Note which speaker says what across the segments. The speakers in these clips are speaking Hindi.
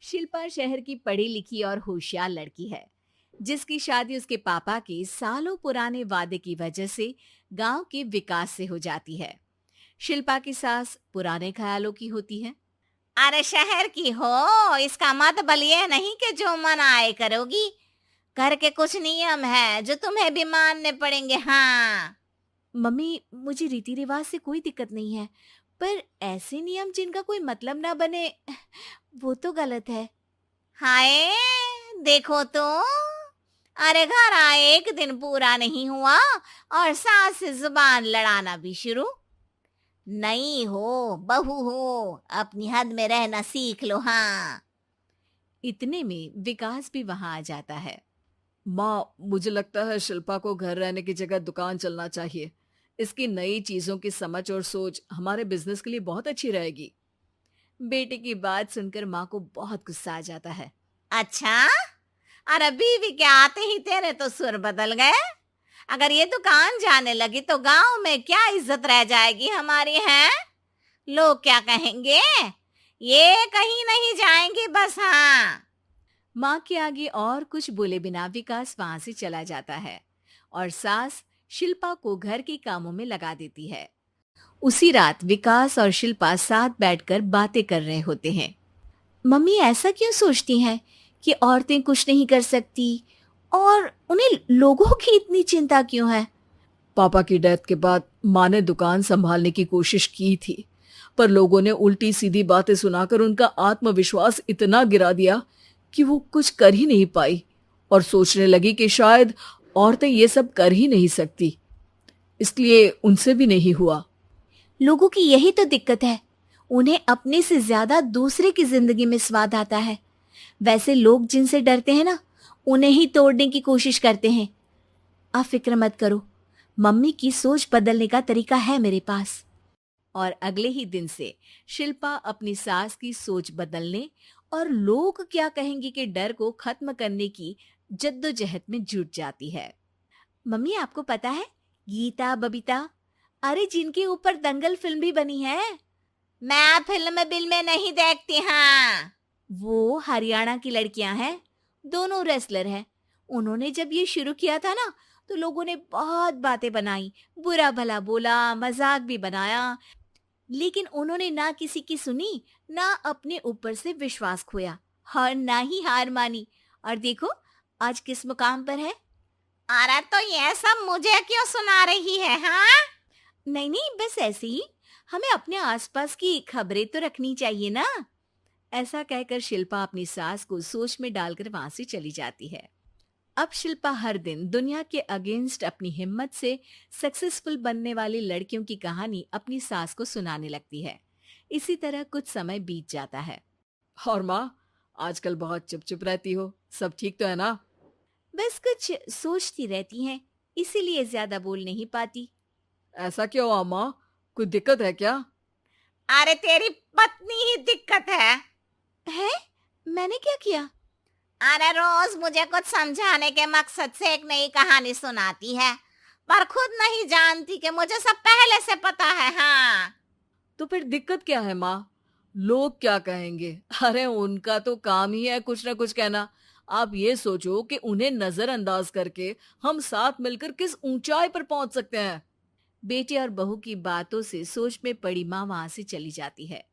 Speaker 1: शिल्पा शहर की पढ़ी लिखी और होशियार लड़की है, जिसकी शादी उसके पापा के सालों पुराने वादे की वजह से गांव के विकास से हो जाती है। शिल्पा की सास पुराने ख्यालों की होती है।
Speaker 2: अरे शहर की हो, इसका मतलब ये नहीं कि जो मन आए करोगी। घर के कुछ नियम है जो तुम्हें भी मानने पड़ेंगे। हाँ।
Speaker 1: मम्मी, मुझे रीति रिवाज से कोई दिक्कत नहीं है, पर ऐसे नियम जिनका कोई मतलब ना बने, वो तो गलत है।
Speaker 2: हाय, देखो तो। अरे घर आए एक दिन पूरा नहीं हुआ और सास से जुबान लड़ाना भी शुरू। नहीं हो, बहू हो, अपनी हद में रहना सीख लो। हाँ।
Speaker 1: इतने में विकास भी वहां आ जाता है।
Speaker 3: माँ, मुझे लगता है शिल्पा को घर रहने की जगह दुकान चलना चाहिए। इसकी नई चीजों की समझ और सोच हमारे बिजनेस के लिए बहुत अच्छी रहेगी।
Speaker 1: बेटे की बात सुनकर माँ को बहुत गुस्सा आ जाता है।
Speaker 2: अच्छा, अरे बीवी के आते ही तेरे तो सुर बदल गए। अगर ये दुकान जाने लगी तो गांव में क्या इज्जत रह जाएगी हमारी है। लोग क्या कहेंगे। ये कहीं नहीं जाएंगी बस। हाँ।
Speaker 1: माँ के आगे और कुछ बोले बिना विकास वहां से चला जाता है और सास शिल्पा को घर के कामों में लगा देती है। उसी रात विकास और शिल्पा साथ बैठकर बातें कर रहे होते हैं। मम्मी ऐसा क्यों सोचती हैं कि औरतें कुछ नहीं कर सकती, और उन्हें लोगों की इतनी चिंता क्यों है?
Speaker 3: पापा की डेथ के बाद माँ ने दुकान संभालने की कोशिश की थी, पर लोगों ने उल्टी सीधी बातें सुनाकर उनका आत्मविश्वास इतना गिरा दिया कि वो कुछ कर ही नहीं पाई और सोचने लगी कि शायद औरतें ये सब कर ही नहीं सकती। इसलिए उनसे भी नहीं हुआ।
Speaker 1: लोगों की यही तो दिक्कत है, उन्हें अपने से ज्यादा दूसरे की जिंदगी में स्वाद आता है। वैसे लोग जिनसे डरते हैं ना, उन्हें ही तोड़ने की कोशिश करते हैं। आप फिक्र मत करो, मम्मी की सोच बदलने का तरीका है मेरे पास। और अगले ही दिन से शिल्पा अपनी सास की सोच बदलने और लोग क्या कहेंगे के डर को खत्म करने की जद्दोजहद में जुट जाती है। मम्मी, आपको पता है, गीता बबीता, अरे जिनके ऊपर दंगल फिल्म भी बनी है,
Speaker 2: मैं फिल्म बिल में नहीं देखती। हाँ।
Speaker 1: वो हरियाणा की लड़कियां हैं। दोनों रेसलर हैं। उन्होंने जब ये शुरू किया था ना, तो लोगों ने बहुत बातें बनाई, बुरा भला बोला, मजाक भी बनाया, लेकिन उन्होंने ना किसी की सुनी, ना अपने ऊपर से विश्वास खोया और ना ही हार मानी। और देखो आज किस मुकाम पर है।
Speaker 2: अरे तो ये सब मुझे क्यों सुना रही है। हाँ।
Speaker 1: नहीं नहीं, बस ऐसे ही, हमें अपने आसपास की खबरें तो रखनी चाहिए ना। ऐसा कहकर शिल्पा अपनी सास को सोच में डालकर वहां से चली जाती है। अब शिल्पा हर दिन दुनिया के अगेंस्ट अपनी हिम्मत से सक्सेसफुल बनने वाली लड़कियों की कहानी अपनी सास को सुनाने लगती है। इसी तरह कुछ समय बीत जाता है।
Speaker 3: और माँ, आजकल बहुत चुप चुप रहती हो, सब ठीक तो है ना?
Speaker 1: बस कुछ सोचती रहती हैं, इसीलिए ज्यादा बोल नहीं पाती।
Speaker 3: ऐसा क्यों हुआ माँ? कोई दिक्कत है क्या?
Speaker 2: अरे तेरी पत्नी ही दिक्कत है।
Speaker 1: है? मैंने क्या किया?
Speaker 2: अरे रोज मुझे कुछ समझाने के मकसद से एक नई कहानी सुनाती है, पर खुद नहीं जानती कि मुझे सब पहले से पता है। हाँ।
Speaker 3: तो फिर दिक्कत क्या है माँ? लोग क्या कहेंगे? अरे उनका तो काम ही है कुछ ना कुछ कहना। आप ये सोचो कि उन्हें नजरअंदाज करके हम साथ मिलकर किस ऊंचाई पर पहुंच सकते हैं।
Speaker 1: बेटे और बहू की बातों से सोच में पड़ी माँ वहां से चली जाती है।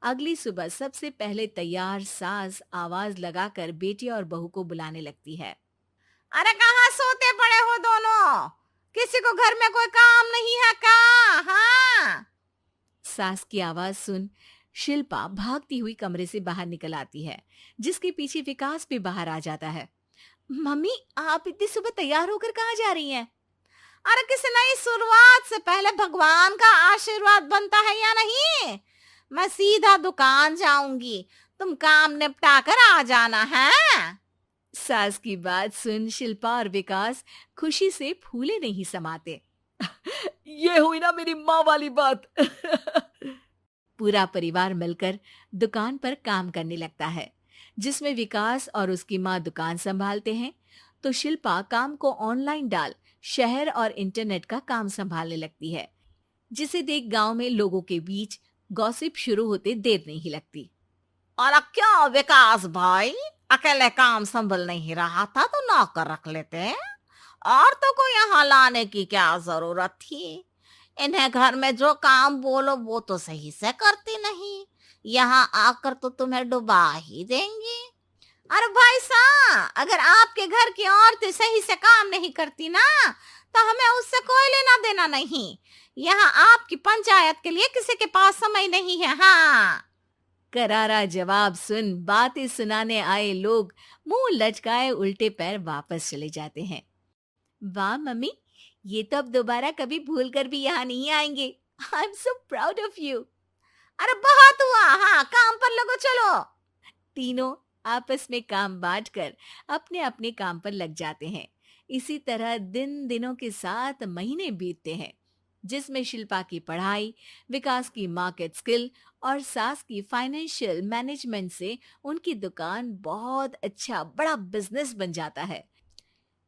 Speaker 1: अगली सुबह सबसे पहले तैयार सास आवाज लगाकर बेटे और बहू को बुलाने लगती है।
Speaker 2: अरे कहाँ सोते पड़े हो दोनों? किसी को घर में कोई काम नहीं है का? हाँ।
Speaker 1: सास की आवाज सुन शिल्पा भागती हुई कमरे से बाहर निकल आती है, जिसके पीछे विकास भी बाहर आ जाता है। मम्मी, आप इतनी सुबह तैयार होकर कहाँ जा रही हैं?
Speaker 2: अरे किसी नई शुरुआत से पहले भगवान का आशीर्वाद बनता है या नहीं? मैं सीधा दुकान जाऊंगी, तुम काम निपटा कर आ जाना है।
Speaker 1: सास की बात सुन शिल्पा और विकास खुशी से फूले नहीं समाते।
Speaker 3: ये हुई ना मेरी माँ वाली बात।
Speaker 1: पूरा परिवार मिलकर दुकान पर काम करने लगता है, जिसमें विकास और उसकी माँ दुकान संभालते हैं, तो शिल्पा काम को ऑनलाइन डाल शहर और इंटरनेट का काम संभालने लगती है, जिसे देख गांव में लोगों के बीच गॉसिप शुरू होते देर नहीं लगती।
Speaker 2: और क्या विकास भाई, अकेले काम संभल नहीं रहा था तो नौकर रख लेते। औरतों को यहाँ लाने की क्या जरूरत थी? इन्हें घर में जो काम बोलो वो तो सही से करती नहीं, यहाँ आकर तो तुम्हें डुबा ही देंगी। अरे भाई साहब, अगर आपके घर की औरतें सही से काम नहीं करती ना, तो हमें उससे कोई लेना देना नहीं। यहाँ आपकी पंचायत के लिए किसी के पास समय नहीं है। हाँ,
Speaker 1: करारा जवाब सुन बातें सुनाने आए लोग मुंह लटकाए उल्टे पैर वापस चले जाते हैं। वाह मम्मी, ये तो अब दोबारा कभी भूल कर भी यहाँ नहीं आएंगे। I am so proud of you.
Speaker 2: अरे बहुत हुआ, हाँ काम पर लगो चलो।
Speaker 1: तीनों आपस में काम बांटकर अपने अपने काम पर लग जाते हैं। इसी तरह दिन दिनों के साथ महीने बीतते हैं, जिसमें शिल्पा की पढ़ाई, विकास की मार्केट स्किल और सास की फाइनेंशियल मैनेजमेंट से उनकी दुकान बहुत अच्छा बड़ा बिजनेस बन जाता है,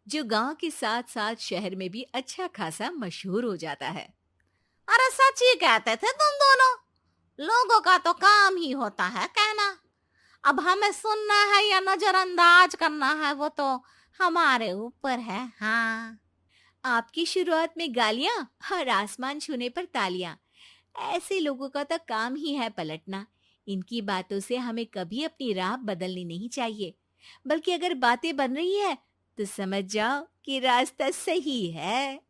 Speaker 1: जो गांव के साथ साथ शहर में भी अच्छा खासा मशहूर हो जाता है।
Speaker 2: अरे सच ही कहते थे तुम दोनों, लोगों का तो काम ही होता है कहना। अब हमें सुनना है या नजरअंदाज करना है वो तो हमारे ऊपर है। हाँ,
Speaker 1: आपकी शुरुआत में गालियां और आसमान छूने पर तालियां, ऐसे लोगों का तो काम ही है पलटना। इनकी बातों से हमें कभी अपनी राह बदलनी नहीं चाहिए, बल्कि अगर बातें बन रही है तो समझ जाओ कि रास्ता सही है।